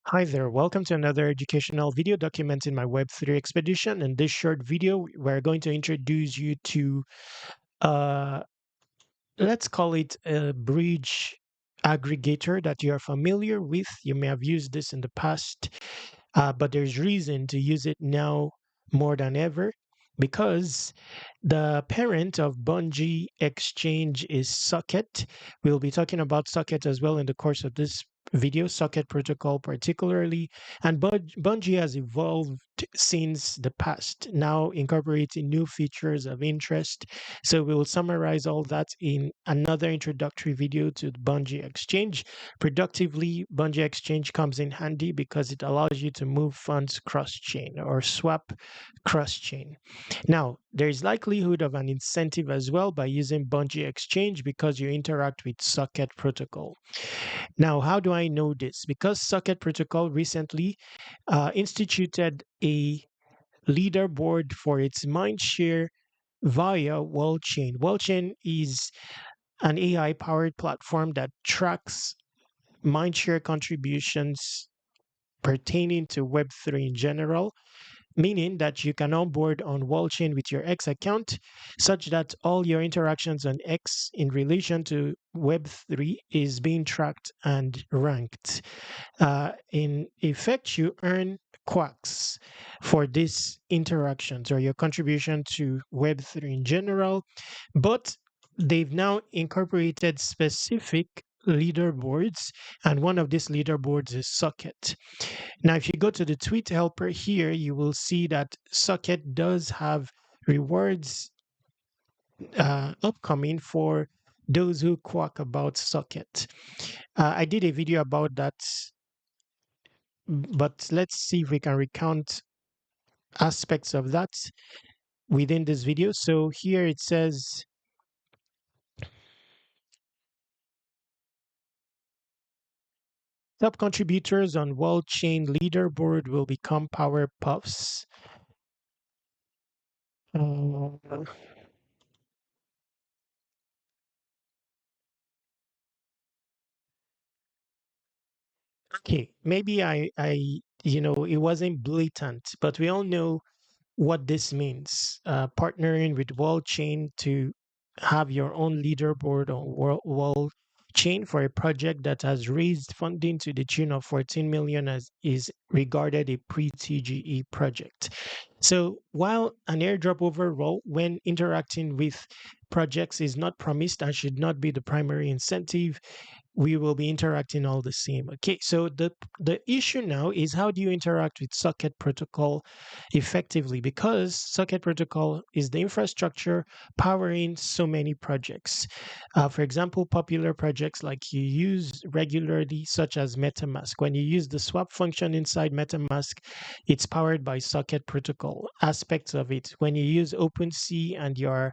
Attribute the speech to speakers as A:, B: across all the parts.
A: Hi there, welcome to another educational video documenting my Web3 expedition. In this short video, we're going to introduce you to, uh, let's call it a bridge aggregator that you are familiar with. You may have used this in the past, but there's reason to use it now more than ever because the parent of Bungee Exchange is Socket. We'll be talking about Socket as well in the course of this video, Socket protocol particularly. And Bungee has evolved since the past, now incorporating new features of interest. So we'll summarize all that in another introductory video to the Bungee Exchange. Productively, Bungee Exchange comes in handy because it allows you to move funds cross-chain or swap cross-chain. Now, there is likelihood of an incentive as well by using Bungee Exchange because you interact with Socket Protocol. Now, how do I know this? Because Socket Protocol recently instituted a leaderboard for its mindshare via WorldChain. WorldChain is an AI-powered platform that tracks mindshare contributions pertaining to Web3 in general, meaning that you can onboard on WallChain with your X account such that all your interactions on X in relation to Web3 is being tracked and ranked. In effect, you earn quacks for these interactions or your contribution to Web3 in general, but they've now incorporated specific leaderboards, and one of these leaderboards is Socket. Now, if you go to the tweet helper here, you will see that Socket does have rewards upcoming for those who quack about Socket. I did a video about that, but let's see if we can recount aspects of that within this video. So here it says, top contributors on World Chain leaderboard will become Power Puffs. Uh, okay, maybe it wasn't blatant, but we all know what this means. Partnering with World Chain to have your own leaderboard on World Chain for a project that has raised funding to the tune of 14 million as is regarded a pre-TGE project. So while an airdrop overall, when interacting with projects, is not promised and should not be the primary incentive, we will be interacting all the same. Okay, so the issue now is how do you interact with Socket Protocol effectively? Because Socket Protocol is the infrastructure powering so many projects. For example, popular projects like you use regularly, such as MetaMask. When you use the swap function inside MetaMask, it's powered by Socket Protocol. Aspects of it. When you use OpenSea and you're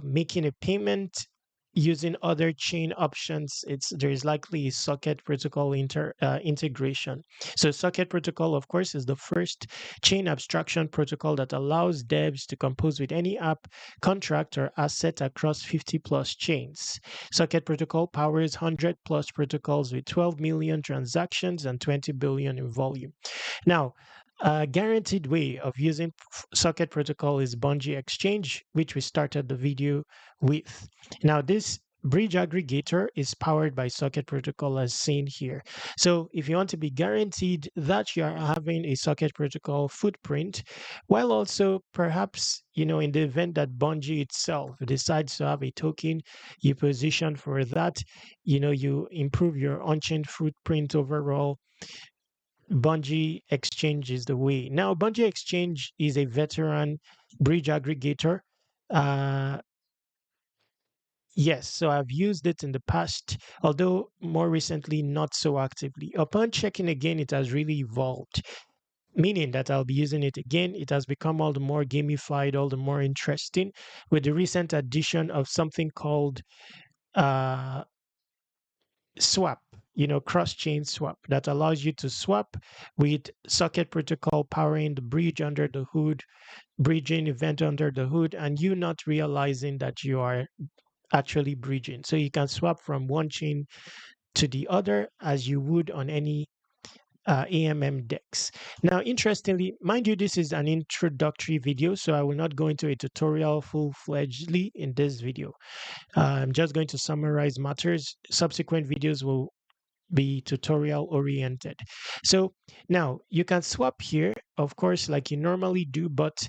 A: making a payment using other chain options, there is likely a socket protocol integration. So socket protocol, of course, is the first chain abstraction protocol that allows devs to compose with any app, contract, or asset across 50 plus chains. Socket protocol powers 100 plus protocols with 12 million transactions and 20 billion in volume. Now, a guaranteed way of using Socket Protocol is Bungee Exchange, which we started the video with. Now, this bridge aggregator is powered by Socket Protocol as seen here. So if you want to be guaranteed that you are having a Socket Protocol footprint, while also perhaps, in the event that Bungee itself decides to have a token, you position for that, you improve your on-chain footprint overall. Bungee Exchange is the way. Now, Bungee Exchange is a veteran bridge aggregator. Uh, yes, so I've used it in the past, although more recently, not so actively. Upon checking again, it has really evolved, meaning that I'll be using it again. It has become all the more gamified, all the more interesting with the recent addition of something called uh, swap, cross-chain swap that allows you to swap with socket protocol powering the bridge under the hood, bridging event under the hood, and you not realizing that you are actually bridging. So you can swap from one chain to the other as you would on any AMM decks. Now, interestingly, mind you, this is an introductory video, so I will not go into a tutorial full-fledgedly in this video. I'm just going to summarize matters. Subsequent videos will be tutorial oriented. So now you can swap here, of course, like you normally do, but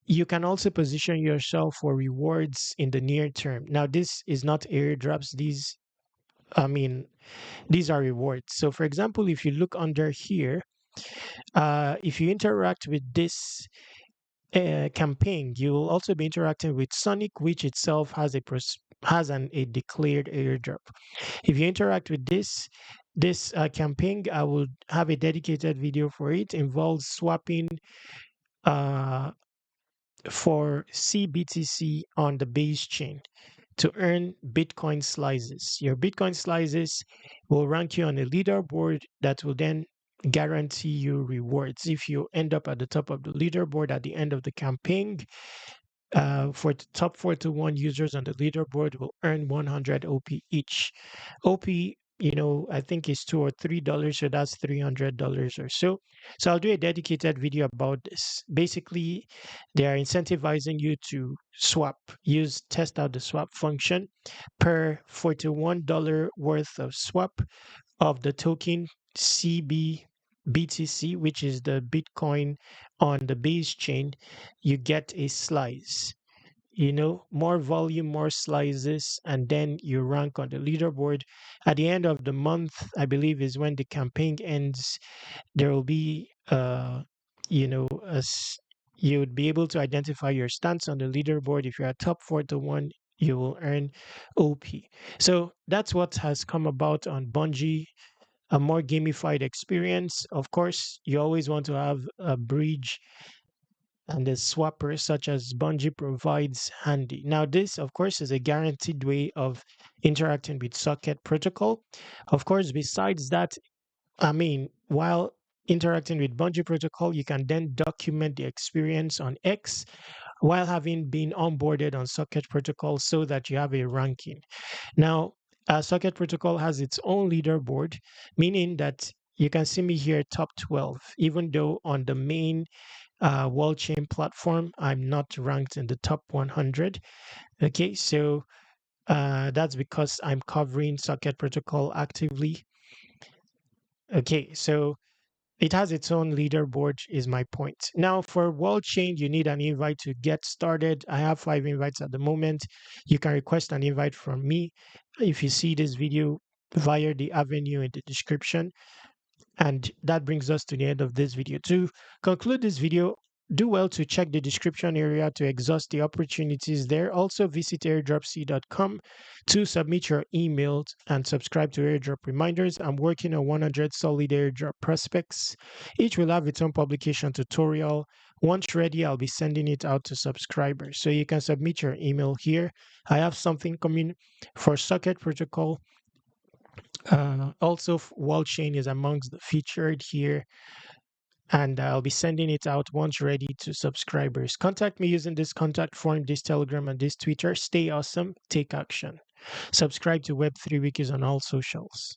A: you can also position yourself for rewards in the near term. Now, this is not airdrops. I mean, these are rewards. So, for example, if you look under here, if you interact with this campaign, you will also be interacting with Sonic, which itself has a declared airdrop. If you interact with this campaign, I will have a dedicated video for it. Involves swapping uh, for CBTC on the base chain to earn Bitcoin slices. Your Bitcoin slices will rank you on a leaderboard that will then guarantee you rewards. If you end up at the top of the leaderboard at the end of the campaign, for the top 4 to 1 users on the leaderboard will earn 100 OP each. OP, I think is $2 or $3, so that's $300 or so. So I'll do a dedicated video about this. Basically, they are incentivizing you to swap, test out the swap function per $41 worth of swap of the token CBBTC, which is the Bitcoin on the base chain. You get a slice, more volume, more slices, and then you rank on the leaderboard. At the end of the month, I believe, is when the campaign ends. There will be, as you would be able to identify your stance on the leaderboard. If you're a top 4 to 1, you will earn OP. So that's what has come about on Bungie, a more gamified experience. Of course, you always want to have a bridge and the swapper such as Bungie provides handy. Now, this, of course, is a guaranteed way of interacting with socket protocol. Of course, besides that, while interacting with Bungie protocol, you can then document the experience on X while having been onboarded on socket protocol so that you have a ranking. Now, Socket Protocol has its own leaderboard, meaning that you can see me here top 12, even though on the main wall chain platform, I'm not ranked in the top 100. Okay, so that's because I'm covering Socket Protocol actively. Okay, so it has its own leaderboard, is my point. Now, for wall chain, you need an invite to get started. I have 5 invites at the moment. You can request an invite from me if you see this video via the avenue in the description. And that brings us to the end of this video. To conclude this video, do well to check the description area to exhaust the opportunities there. Also visit airdropc.com to submit your emails and subscribe to airdrop reminders. I'm working on 100 solid airdrop prospects. Each will have its own publication tutorial. Once ready, I'll be sending it out to subscribers. So you can submit your email here. I have something coming for Socket Protocol. Also, wall chain is amongst the featured here, and I'll be sending it out once ready to subscribers. Contact me using this contact form, this Telegram, and this Twitter. Stay awesome, take action. Subscribe to Web3 Wikis on all socials.